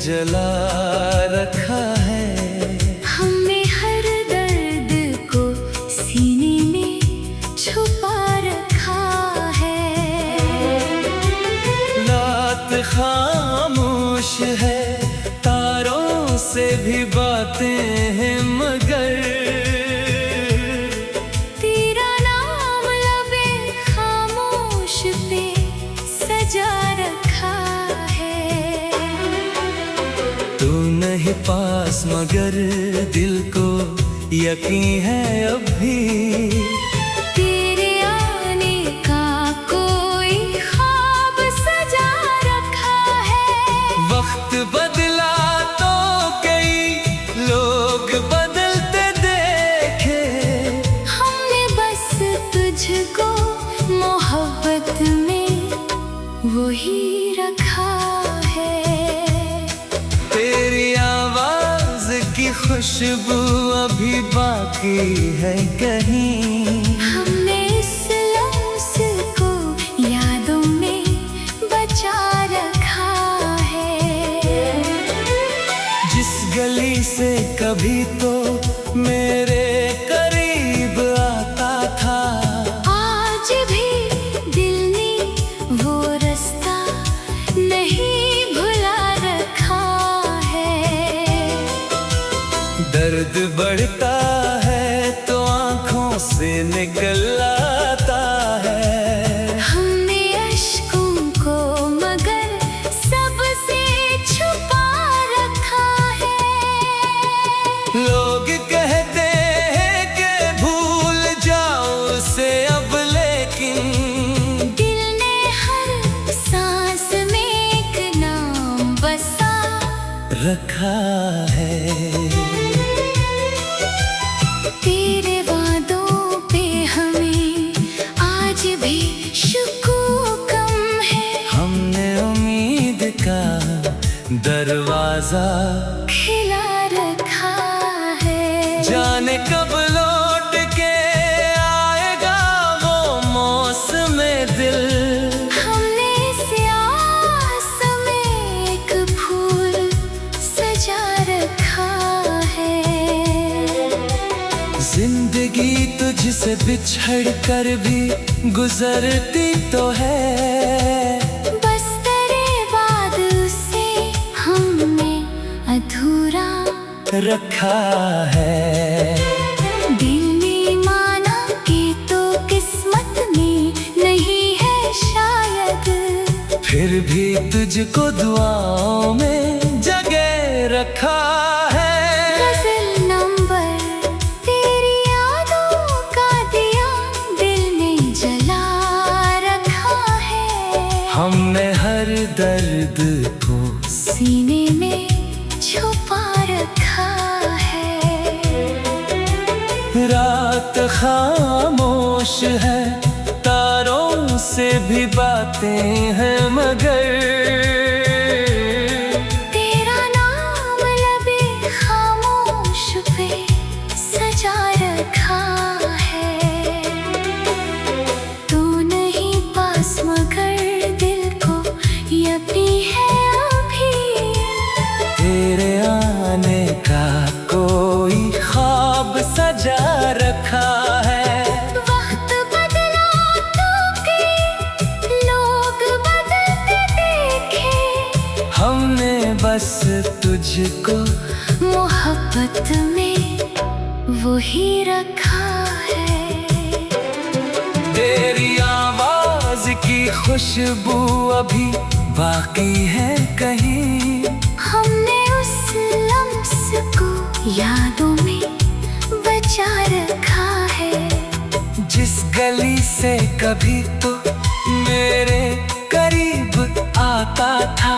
जला रखा है। हमने हर दर्द को सीने में छुपा रखा है। रात खामोश है, तारों से भी बातें हैं, मगर तेरा नाम लबे खामोश पे सजा रखा है। तू नहीं पास मगर दिल को यकीन है अब भी। तेरे आने का कोई ख्वाब सजा रखा है। वक्त बदला तो कई लोग बदलते देखे। हमने बस तुझको मोहब्बत में वही रखा है। तेरी आवाज की खुशबू अभी बाकी है कहीं। हमने इस लम्स को यादों में बचा रखा है। जिस गली से कभी तो मेरे करीब आता था, आज भी दिल ने वो रास्ता नहीं भुला रखा है। दर्द बढ़ता है तो आंखों से निकल आता है। हमने अश्कों को मगर सबसे छुपा रखा है। लोग कहते हैं कि भूल जाओ उसे अब, लेकिन दिल ने हर सांस में एक नाम बसा रखा है। तेरे वादों पे हमें आज भी शुक्र कम है। हमने उम्मीद का दरवाजा खिला रखा है। जाने कब लौट के आएगा वो मौसम दिल। हमने इस आस में एक फूल सजा रखा है। जिंदगी तुझसे बिछड़ कर भी गुजरती तो है। बस तेरे बाद उसे हमने अधूरा रखा है। दिल ने माना कि तो किस्मत में नहीं है शायद, फिर भी तुझको दुआओं में जगह रखा है। गज़ल नंबर तेरी यादों का दिया दिल ने जला रखा है। हमने हर दर्द को सीने में छुपा रखा है। रात खामोश है, तारों से भी बातें हैं, मगर तेरा नाम लबे खामोश पे सजा रखा है। तू नहीं पास मगर दिल को यकीन है अभी। तेरे आने का कोई ख्वाब सजा रखा है। वक्त बदला तो कई लोग बदलते देखे। हमने बस तुझको मोहब्बत में वही रखा है। तेरी आवाज की खुशबू अभी बाकी है कहीं। हमने उस लम्स को यादों में बचा रखा है। जिस गली से कभी तो मेरे करीब आता था,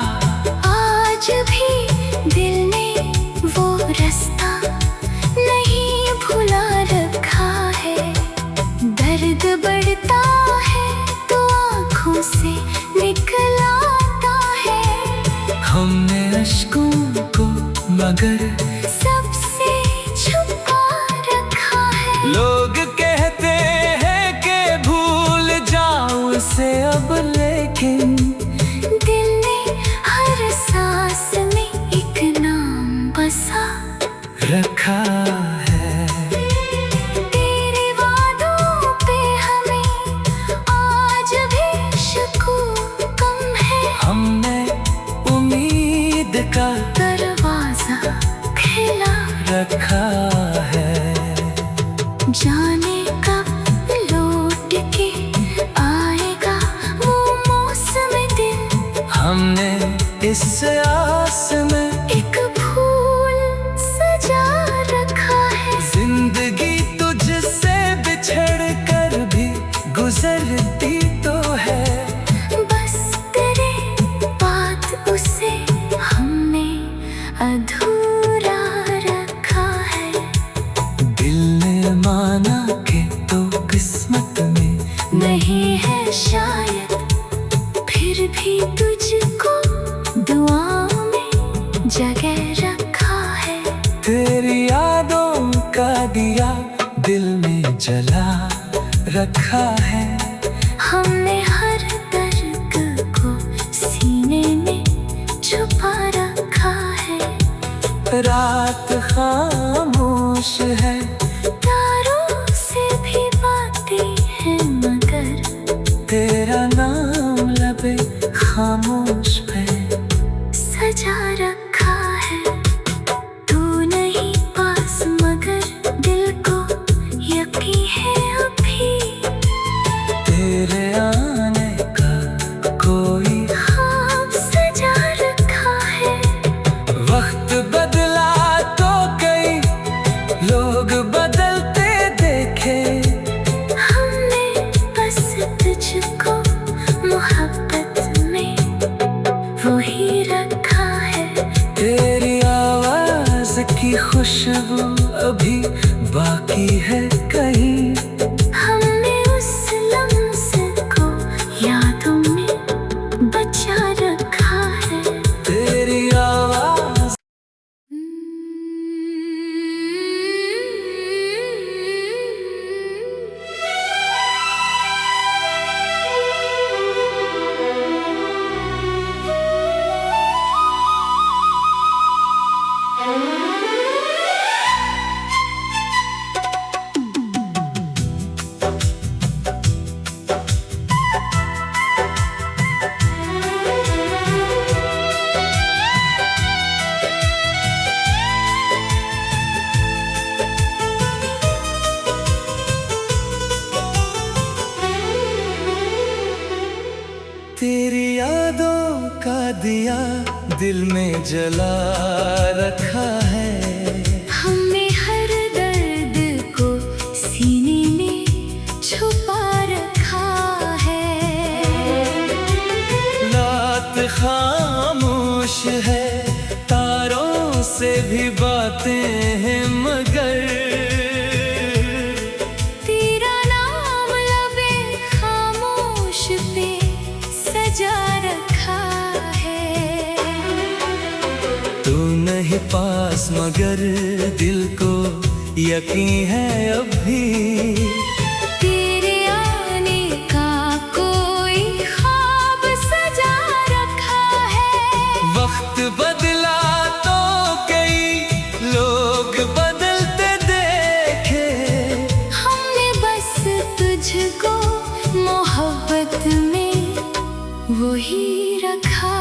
आज भी दिल ने वो रास्ता नहीं भुला रखा है। दर्द बढ़ता है तो आँखों से निकल आता है। हमने अश्कों को मगर सबसे छुपा रखा है। लोग कहते हैं कि भूल जाओ उसे अब, लेकिन दिल ने हर सांस में रखा है। तेरे वादों पे हमें आज भी शकूक कम है। हमने उम्मीद का दरवाजा खिला रखा है। जाने कब लौट के आएगा वो मौसम दिन। हमने इस आस में एक फूल सजा रखा है। जिंदगी तुझसे बिछड़ कर भी गुजरती तो है। बस तेरे बात उसे हमने अधूरा रखा है। दिल ने माना कि तो किस्मत में नहीं है शायद, फिर भी तुझको दुआओं में जगह रखा है। तेरी यादों का दिया दिल में जला रखा है। हमने हर दर्द को सीने में छुपा रखा है। रात खामोश है, तारों से भी बातें हैं मगर तेरा नाम लबे खामोश पे सजा रखा है। तू नहीं पास मगर दिल को यकीन है अभी। तेरे आने का कोई ख्वाब सजा रखा है। वक्त बदला तो कई लोग बदलते देखे। हमने बस तुझको मोहब्बत में वही रखा है। तेरी आवाज की खुशबू अभी बाकी है कहीं। हमने उस लम्हे को यादों में बचा रखा है। तेरी आवाज तेरी यादों का दिया दिल में जला रखा है। हमने हर दर्द को सीने में छुपा रखा है। रात खामोश है, तारों से भी बातें हैं मगर तेरा नाम लबे खामोश पे सजा रखा है। तू नहीं पास मगर दिल को यकीन है अभी। तेरे आने का कोई ख्वाब सजा रखा है। वक्त बदला तो कई लोग बदलते देखे। हमने बस तुझको मोहब्बत में वही रखा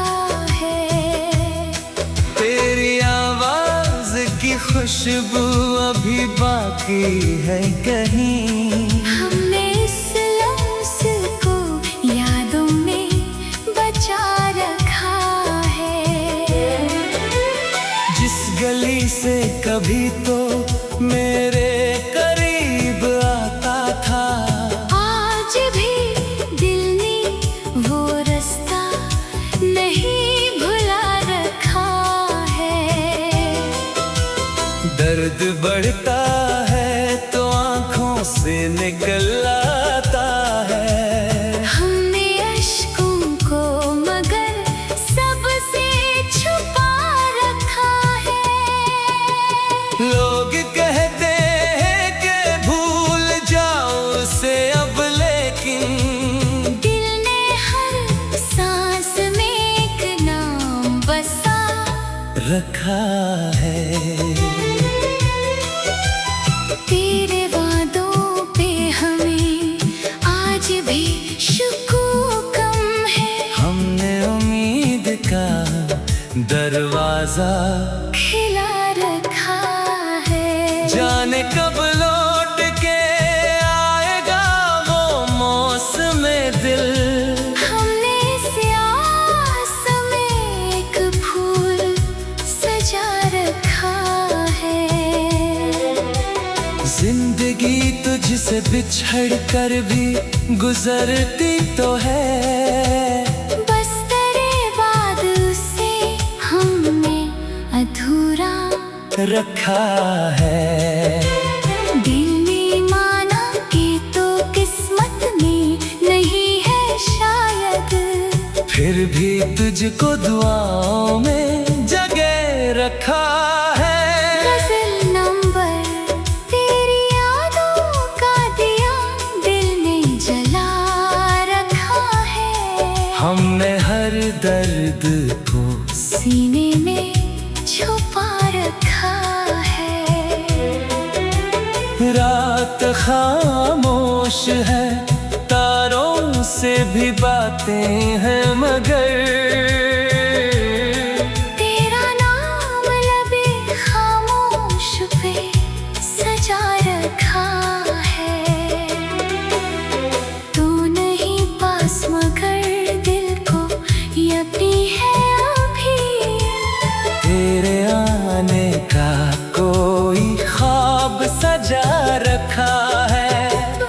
है। तेरी आवाज की खुशबू अभी बाकी है कहीं। हमने इस लम्हे को यादों में बचा रखा है। जिस गली से कभी तो मेरे करीब आता था, आज भी दिल ने वो रास्ता नहीं भुला रखा है। दर्द बढ़ता है तो आंखों से निकल आता है। हमने अश्कों को मगर सबसे छुपा रखा है। लोग कहते हैं कि भूल जाओ उसे अब, लेकिन दिल ने हर सांस में एक नाम बसा रखा है। तेरे वादों पे हमें आज भी शुक्र कम है। हमने उम्मीद का दरवाजा खिला रखा है। जाने कब लौट के आएगा वो मौसम दिल। हमने इस आस में एक फूल सजा रखा है। जिंदगी तुझसे बिछड़ कर भी गुजरती तो है। बस तेरे बाद उसे हमने अधूरा रखा है। दिल में माना कि तो किस्मत में नहीं है शायद। फिर भी तुझको दुआओं में जगह रखा है। गजल नंबर तेरी यादों का दिया दिल में जला रखा है। हमने हर दर्द को सीने में छुपा रखा है। रात खामोश है, तारों से भी बातें हैं मगर तेरा नाम लबे खामोश पे सजा रखा है। तू नहीं पास मगर दिल को यकीन है अभी। तेरे आने का कोई ख्वाब सजा रखा है।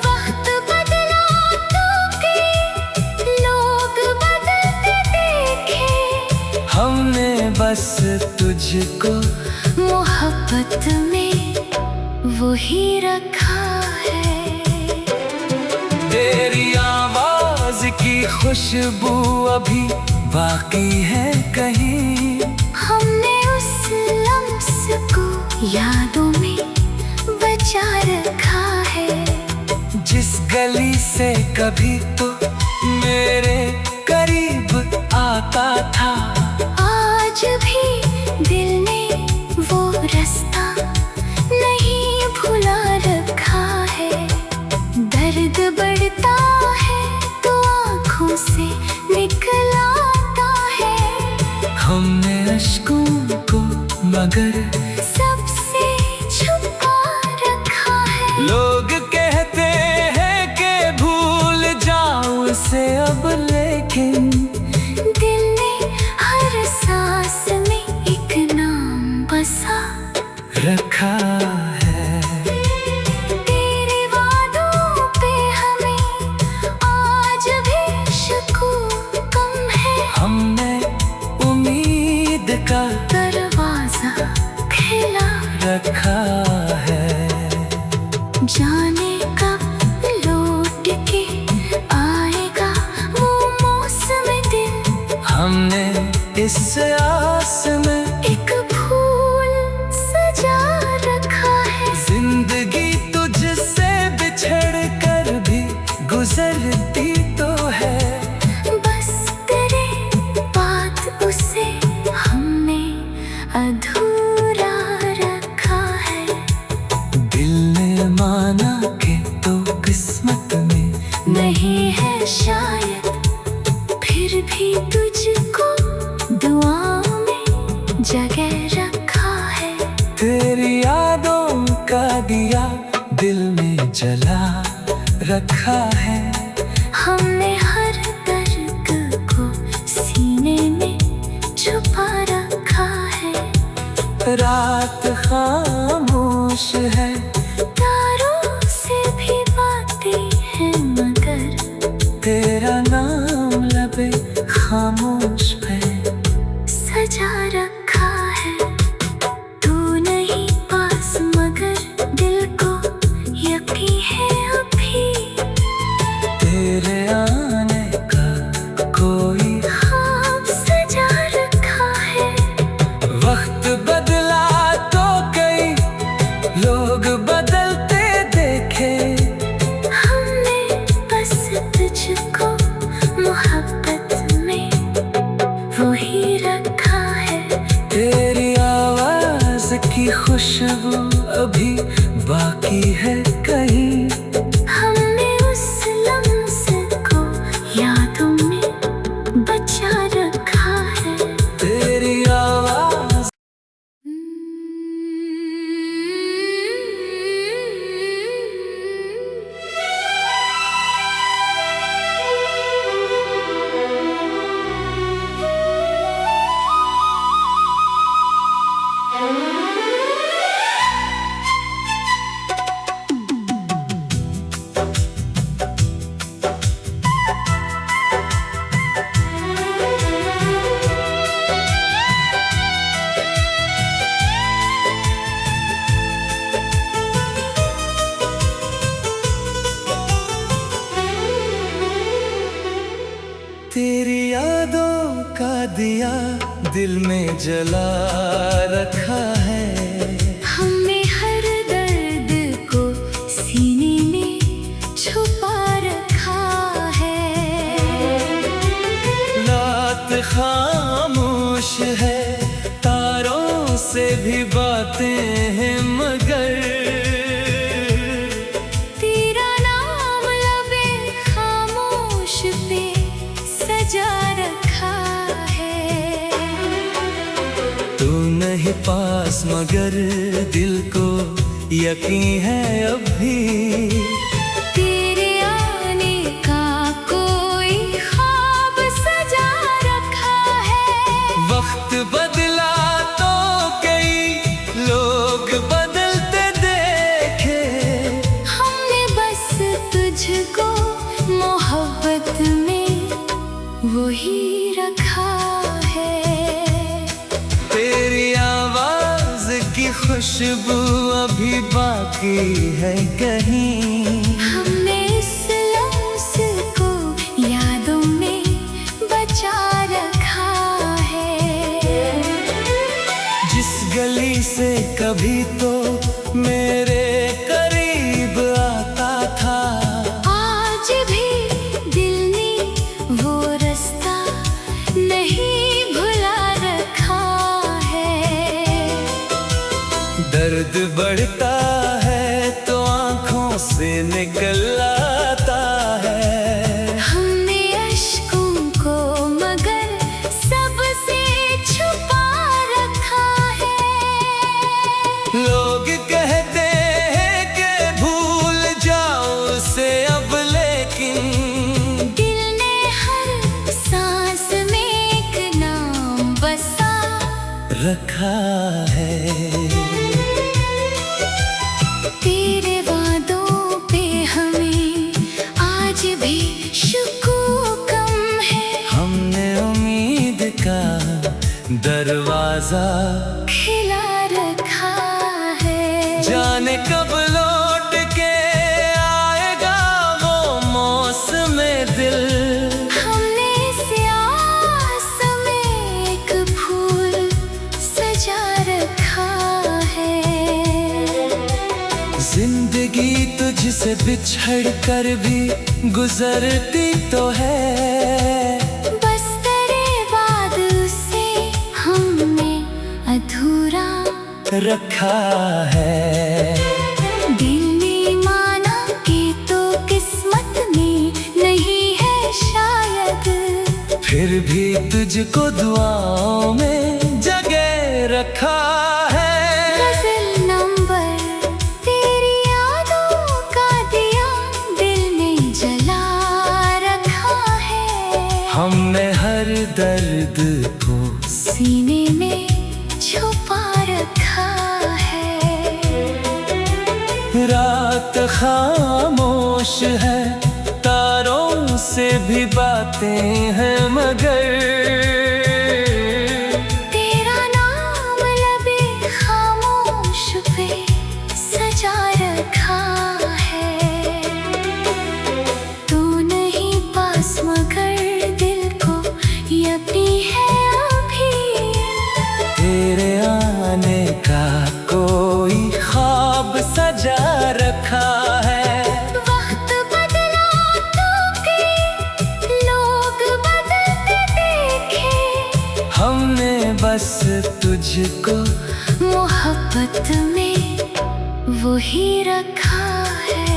वक्त बदला तो के लोग बदलते देखे। हमने बस तुझको मोहब्बत में वही रखा है। तेरी आवाज की खुशबू अभी बाकी है कहीं। हमने उस लम्स को यादों में बचा रखा है। जिस गली से कभी तो मेरे करीब आता था। आज भी दिल ने वो रास्ता नहीं भुला रखा है। दर्द बढ़ता है तो आँखों से निकल आता है। हमने अश्कों को मगर सबसे छुपा रखा है। लोग कहते हैं कि भूल जाऊं उसे अब, लेकिन दिल ने हर सांस में एक नाम बसा रखा है। तेरे वादों पे हमें आज भी शुक्र कम है। हमने उम्मीद का दरवाजा खिला रखा है। जाने कब लौट के आएगा वो मौसम दिल। हमने इस आस में एक फूल सजा रखा है। जिंदगी तुझसे बिछड़ कर भी गुजरती तो है। बस तेरे बाद उसे हमने अधूरा रखा है। दिल ने माना कि तो किस्मत में नहीं है शायद। फिर भी तुझको दुआओं में जगह रखा है। तेरी यादों का दिया दिल में जला रखा है। हमने हर दर्द को सीने में छुपा रखा है। रात खामोश है, तारों से भी बातें हैं मगर तेरा नाम लबे खामोश है सजा रखा है। तू नहीं पास मगर दिल को यकीन है अभी। तेरे आने का कोई ख्वाब सजा रखा है। वक्त बदला तो कई लोग की खुशबू अभी बाकी है कहीं। हमने उस लम्हे को यादों में बचा रखा है। तेरी आवाज तेरी यादों का दिया दिल में जला रखा है। हमने हर दर्द को सीने में छुपा रखा है। रात खामोश है, तारों से भी बातें हैं मगर तेरा नाम लबे खामोश पे सजा रखा है। तू नहीं पास मगर दिल को यकीन है अब भी। तेरे आने का कोई ख्वाब सजा रखा है। वक्त बदला तो कई लोग बदलते देखे। हमने बस तुझको मोहब्बत में वही रखा है। तेरी आवाज की खुशबू अभी बाकी है कहीं। हमने इस लम्हे को यादों में बचा रखा है। जिस गली से कभी तो मेरे करीब आता था, आज भी दिल ने वो रास्ता नहीं भुला रखा है। दर्द बढ़ता है तो आंखों से निकल आता है। हमने अश्कों को मगर सबसे छुपा रखा है। लोग कहते हैं कि भूल जाओ उसे अब, लेकिन दिल ने हर सांस में एक नाम बसा रखा है। तेरे वादों पे हमें आज भी शुक्र कम है। हमने उम्मीद का दरवाजा खिला रखा है। जाने कब लौट के आएगा वो मौसम दिल। हमने इस आस में एक फूल सजा रखा है। जिंदगी तुझसे बिछड़ कर भी गुजरती तो है। बस तेरे बाद उसे हमने अधूरा रखा है। दिल ने माना कि तो किस्मत में नहीं है शायद। फिर भी तुझको दुआओं में जगह रखा है। गज़ल नंबर तेरी यादों का दिया दिल में जला रखा है। हमने हर दर्द को सीने में छुपा रखा है। रात खामोश है, तारों से भी बातें हैं मगर तेरा नाम लबे खामोश पे सजा रखा है। तू नहीं पास मगर दिल को यकीन है अभी। तेरे आने का कोई ख्वाब सजा रखा है। वक्त बदला तो कई लोग बदलते देखे। हमने बस तुझको मोहब्बत मोहब्बत में वही रखा है।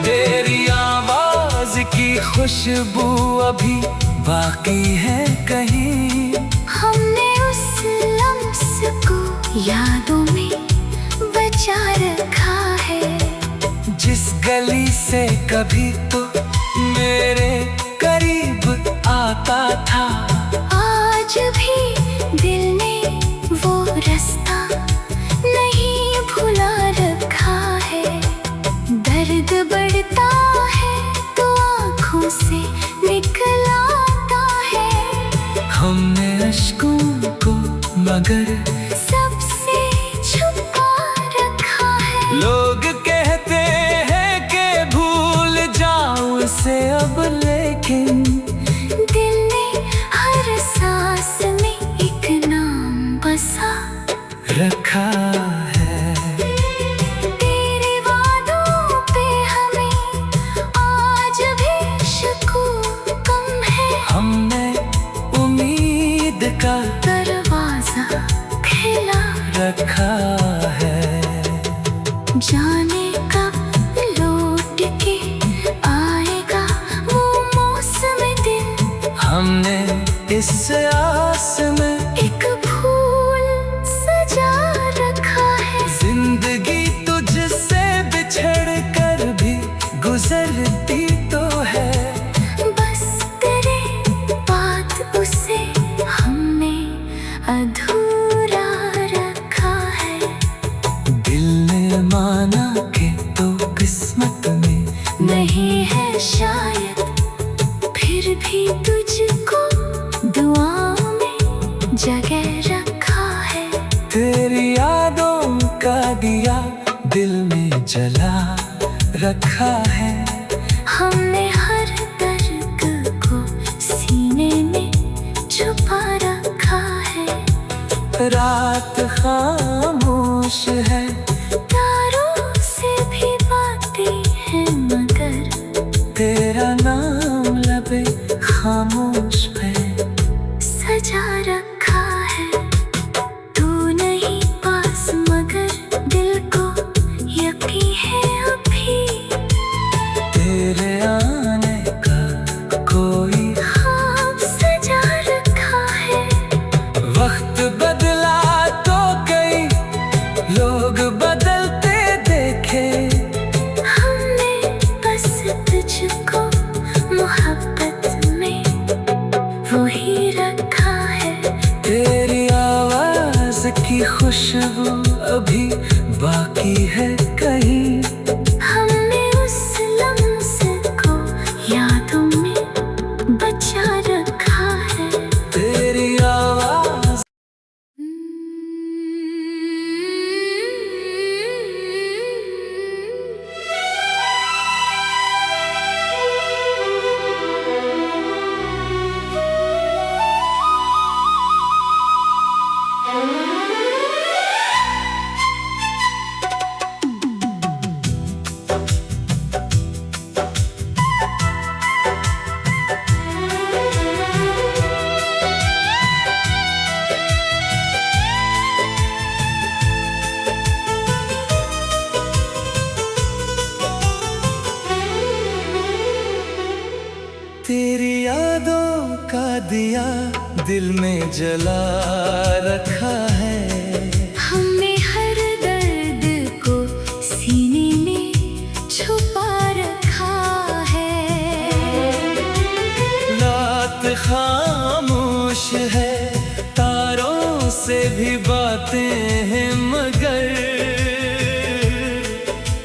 तेरी आवाज की खुशबू अभी बाकी है कहीं। हमने उस लम्स को यादों में बचा रखा है। जिस गली से कभी तो मेरे करीब आता था, आज भी दिल ने वो रास्ता नहीं भुला रखा है। दर्द बढ़ता है तो आँखों से निकल आता है। हमने अश्कों को मगर सबसे छुपा रखा है। लोग कहते हैं कि भूल जाऊं उसे अब, लेकिन दिल ने हर सांस में एक नाम बसा रखा है। तेरे वादों पे हमें आज भी शकूक कम है। हमने उम्मीद का दरवाजा खुला रखा है। जाने कब लौट के आएगा वो मौसम दिल। हमने इस आस में एक फूल सजा रखा है। जिंदगी तुझसे बिछड़ कर भी गुजरती तो है। बस तेरे बाद उसे हमने अधूरा रखा है। दिल ने माना कि तो किस्मत में नहीं है शायद, फिर भी तुझको दुआओं में जगह रखा है। तेरी यादों का दिया दिल में जला रखा है। हमने हर दर्द को सीने में छुपा रखा है। रात खामोश है, तारों से भी बातें हैं मगर तेरा नाम लबे खामोश पे सजा रखा है। तू नहीं पास मगर दिल को यकीन है अभी। तेरे आने का कोई ख्वाब सजा रखा है। वक्त बदला तो कई लोग बदलते देखे। हमने बस तुझको मोहब्बत में वही रखा है। तेरी आवाज की खुशबू अभी बाकी है कहीं। हमने उस लम्स को यादों में बचा रखा है। तेरी आवाज तेरी यादों का दिया दिल में जला रखा है। हमने हर दर्द को सीने में छुपा रखा है। रात खामोश है, तारों से भी बातें हैं मगर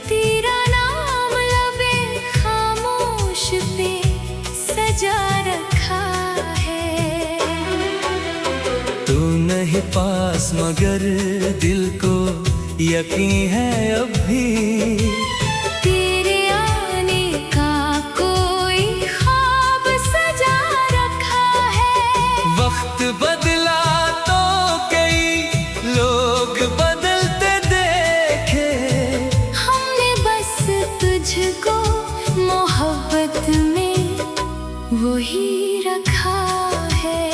तेरा नाम लबे खामोश पे सजा रखा है। तू नहीं पास मगर दिल को यकीन है अभी। तेरे आने का कोई ख्वाब सजा रखा है। वक्त बदला तो कई लोग बदलते देखे। हमने बस तुझको मोहब्बत में वही रखा है।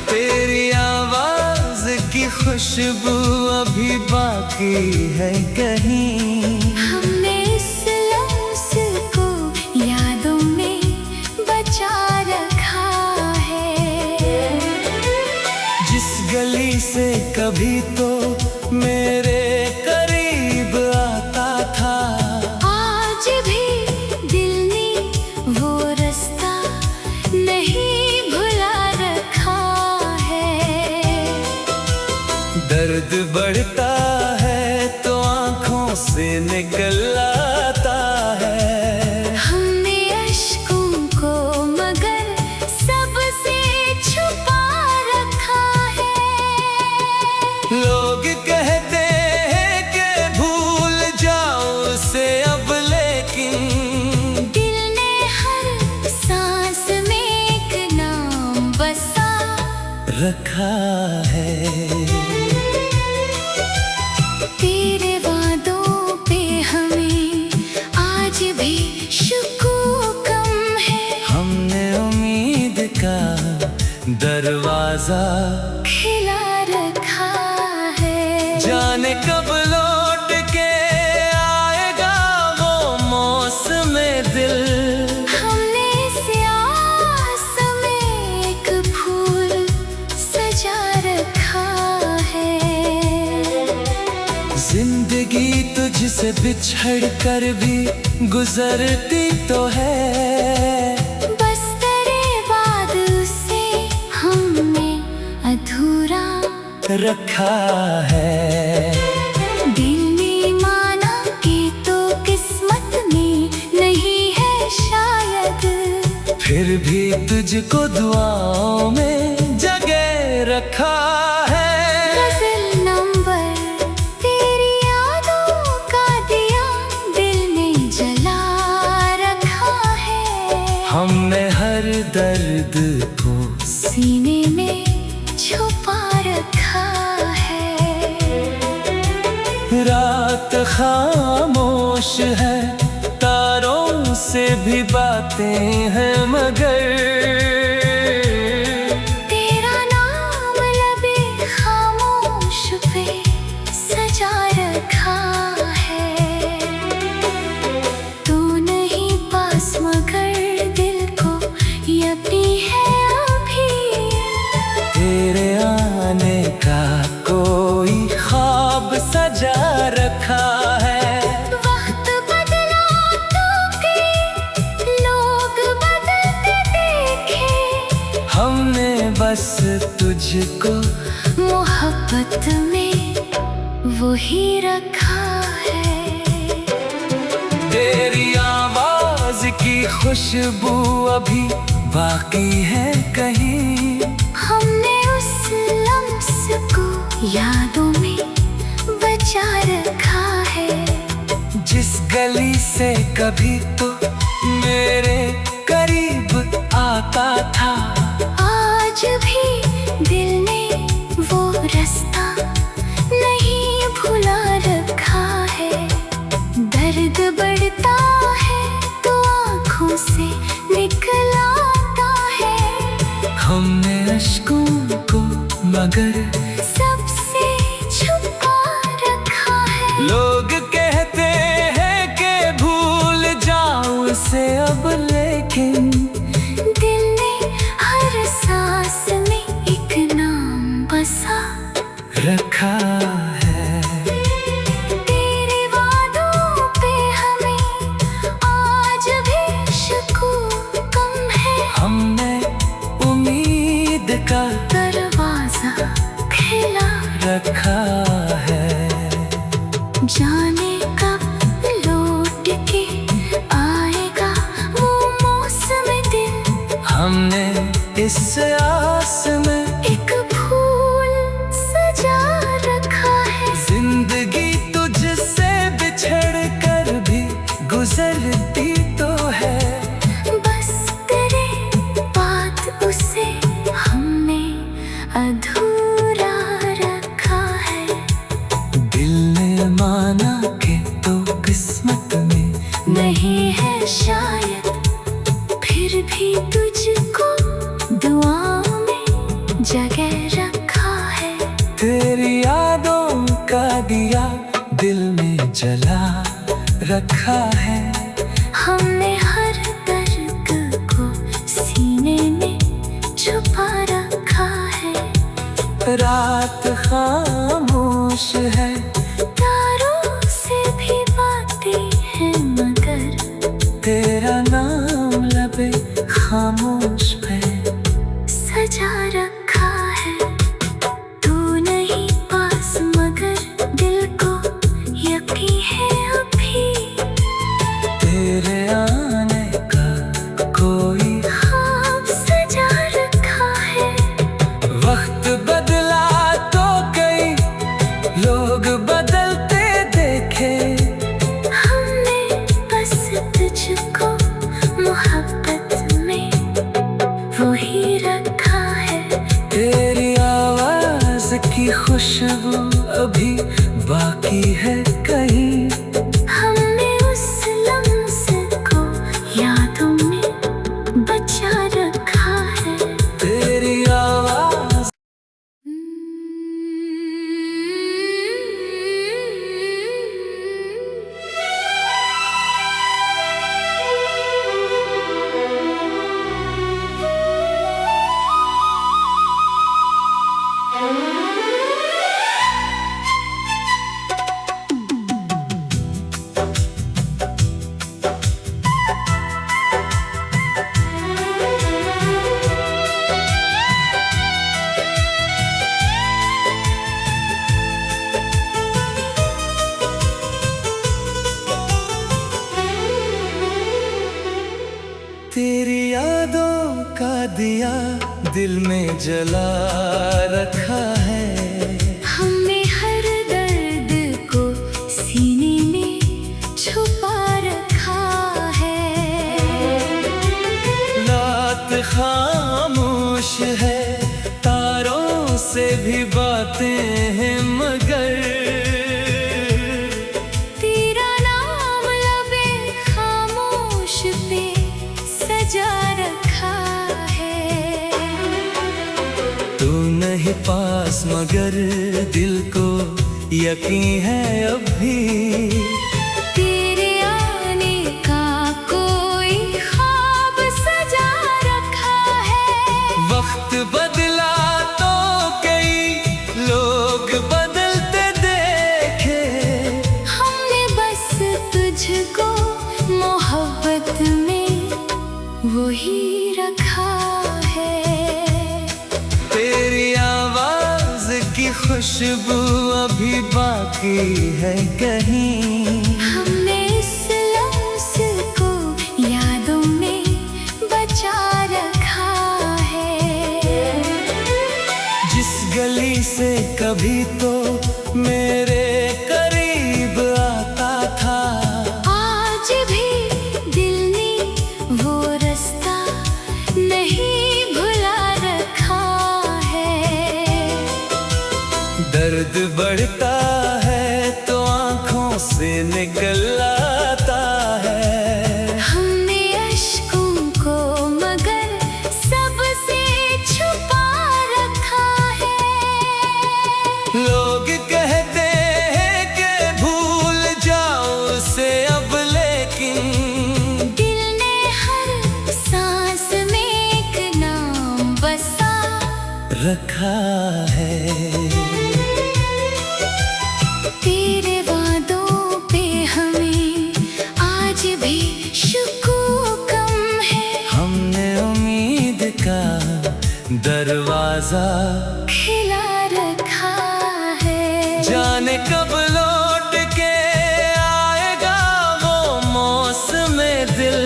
तेरी आवाज की खुश खुशबू अभी बाकी है कहीं। हमने इस लम्स को यादों में बचा रखा है। जिस गली से कभी तो मेरे करीब आता था, आज भी दिल ने वो रास्ता नहीं भुला रखा है। दर्द बढ़ता है तो आंखों से निकल आता है। हमने अश्कों को मगर सबसे छुपा रखा है। लोग कहते हैं कि भूल जाओ उसे अब, लेकिन दिल ने हर सांस में एक नाम बसा रखा है। तेरे वादों पे हमें आज भी शुक्र कम है। हमने उम्मीद का दरवाजा खिला रखा है। जाने कब लौट के आएगा वो मौसम दिल। हमने इस आस में एक फूल सजा रखा है। जिंदगी तुझसे बिछड़ कर भी गुजरती तो है, बस तेरे बाद उसे हमने अधूरा रखा है। दिल ने माना कि तो किस्मत में नहीं है शायद, फिर भी तुझको दुआओं में जगह रखा है। गज़ल नंबर तेरी यादों का दिया दिल ने जला रखा है। हमने हर दर्द को सीने में छुपा रखा है। रात खामोश है, तारों से भी बातें हैं मगर तेरा नाम लबे खामोश पे सजा रखा है। तू नहीं पास मगर दिल को यकीन है अभी। तेरे आने का कोई ख्वाब सजा रखा है। वक्त बदला तो के लोग बदलते देखे, हमने बस तुझको मोहब्बत में वही रखा है। तेरी आवाज की खुशबू अभी बाकी है कहीं। हमने उस लम्स को यादों में बचा रखा है। जिस गली से कभी तो मेरे करीब आता था, आज भी दिल ने वो रास्ता नहीं भुला रखा है। दर्द बढ़ता है तो आँखों से निकल आता है। हमने अश्कों को मगर सबसे छुपा रखा है। लोग कहते हैं कि भूल जाओ उसे अब, लेकिन दिल ने हर सांस में एक नाम बसा रखा है। तेरे वादों पे हमें आज भी शुक्र कम है। हमने उम्मीद का दरवाजा खिला रखा है। जाने कब लौट के आएगा वो मौसम दिल। हमने इस आस में एक फूल सजा रखा है। जिंदगी तुझसे बिछड़ कर भी गुजरती तो है, बस तेरे बाद उसे हमने अधूरा रखा है। दिल ने माना कि तो किस्मत में नहीं है शायद, फिर भी तुझको दुआ में जगह रख जला रखा है। हमने हर दर्द को सीने में छुपा रखा है। रात खामोश है, तारों से भी बातें हैं मगर तेरा नाम लबे खामोश पे सजा रखा है। तू नहीं पास मगर दिल को यकीन है अभी तेरे आने का कोई ख्वाब सजा रखा है। वक्त बदला तो कई लोग बदलते देखे। हमने बस तुझको मोहब्बत में वही रखा है। तेरी आवाज की खुशबू अभी बाकी है कहीं। हमने उस लम्हे को यादों में बचा रखा है। तेरी आवाज तेरी यादों का दिया दिल में जला रखा है। हमने हर दर्द को सीने में छुपा रखा है। रात खामोश है, तारों से भी बातें हैं मगर तेरा नाम लबे खामोश पे सजा रखा है। तू नहीं पास मगर दिल को यकीन है अभी तेरे आने का कोई ख्वाब सजा रखा है। वक्त बदला तो कई लोग बदलते देखे। हमने बस तुझको मोहब्बत में वही रखा है। तेरी आवाज की खुशबू अभी बाकी है कहीं। हमने इस लम्हे को यादों में बचा रखा है। जिस गली से कभी तो मेरे करीब आता था, आज भी दिल ने वो रास्ता नहीं भुला रखा है। दर्द बढ़ता है तो आंखों से निकल आता है। हमने अश्कों को मगर सबसे छुपा रखा है। लोग कहते हैं कि भूल जाओ उसे अब, लेकिन दिल ने हर सांस में एक नाम बसा रखा है। तेरे वादों पे हमें आज भी शुक्र कम है। हमने उम्मीद का दरवाजा खिला रखा है। जाने कब लौट के आएगा वो मौसम दिल।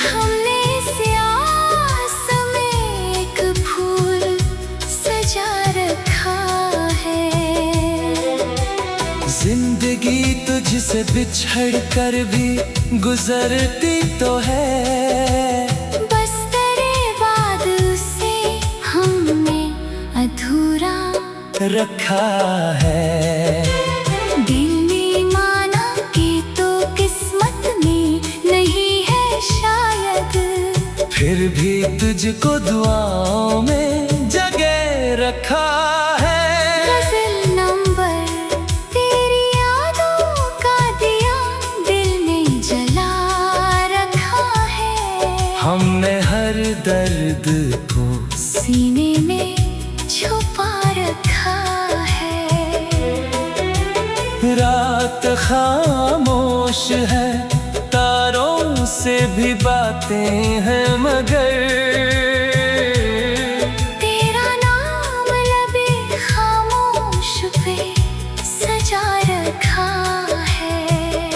हमने इस आस में एक फूल सजा रखा है। जिंदगी तुझसे बिछड़ कर भी गुजरती तो है। बस तेरे बाद उसे हमने अधूरा रखा है। दिल ने माना कि तो किस्मत में नहीं है शायद, फिर भी तुझको दुआओं में जगह रखा है। गज़ल नंबर तेरी यादों का दर्द को सीने में छुपा रखा है। रात खामोश है, तारों से भी बातें हैं मगर तेरा नाम लबे खामोश पे सजा रखा है।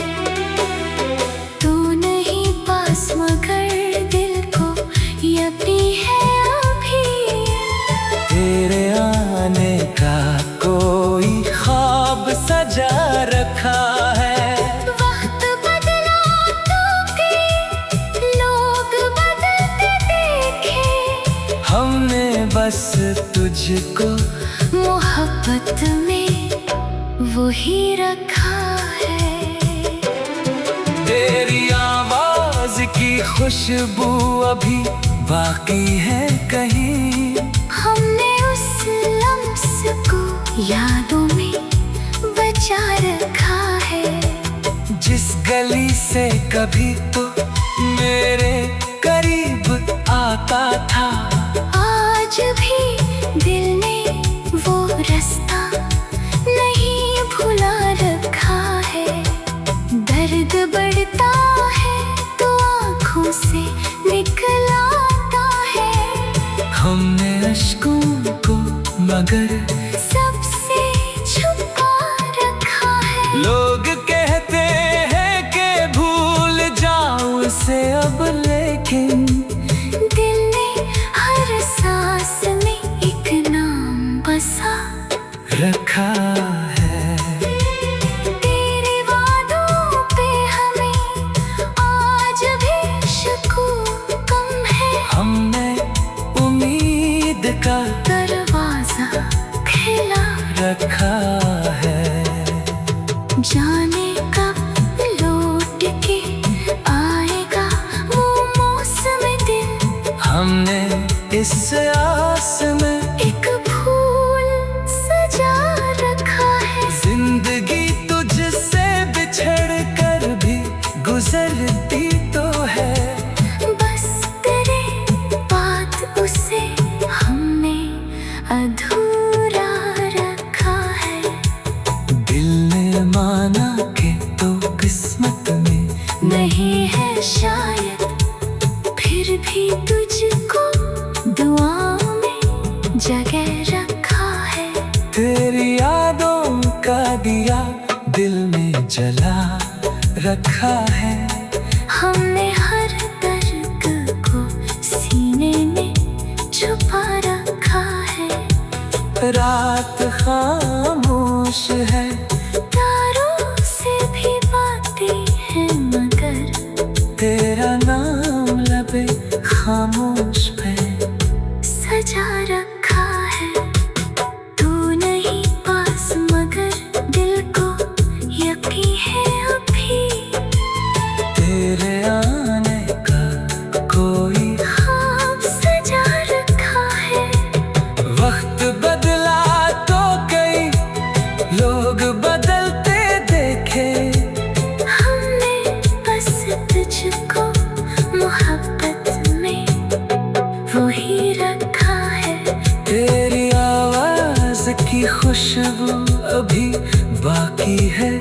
तू नहीं पास मगर दिल को यकीन है अभी। तेरे आने का कोई ख्वाब सजा रखा है। वक्त बदला तो के लोग बदलते देखे, हमने बस तुझको मोहब्बत में वही रखा है। तेरी आवाज की खुशबू अभी बाकी है कहीं। हमने उस लम्स को यादों में बचा रखा है। जिस गली से कभी तो मेरे करीब आता था, आज भी दिल ने वो रास्ता नहीं भुला रखा है। दर्द बढ़ता है तो आँखों से निकल आता है। हमने अश्कों को मगर सबसे छुपा रखा है। लोग कहते हैं कि भूल जाओ उसे अब, लेकिन दिल ने हर सांस में एक नाम बसा रखा है। तेरे वादों पे हमें आज भी शकूक कम है। हमने उम्मीद का दरवाजा खिला रखा है। जाने कब लौट के आएगा वो मौसम दिल। हमने इस आस में एक फूल सजा रखा है। जिंदगी तुझसे बिछड़ कर भी गुजरती तो है। बस तेरे बाद उसे हमने अधूरा रखा है। दिल ने माना कि तो किस्मत में नहीं है शायद, फिर भी तुझको दुआओं में जगह रखा है। तेरी यादों का दिया दिल में जला रखा है। हमने हर दर्द को सीने में छुपा रखा है। रात खामोश है, तारों से भी बातें हैं मगर तेरा नाम लबे खामोश पे सजा रखा है। तू नहीं पास मगर दिल को यकीन है अभी। तेरे आने का कोई ख्वाब सजा रखा है। वक्त बदला तो कई लोग बदलते देखे। हमने बस तुझको मोहब्बत में वही रखा है। तेरी आवाज की खुशबू अभी बाकी है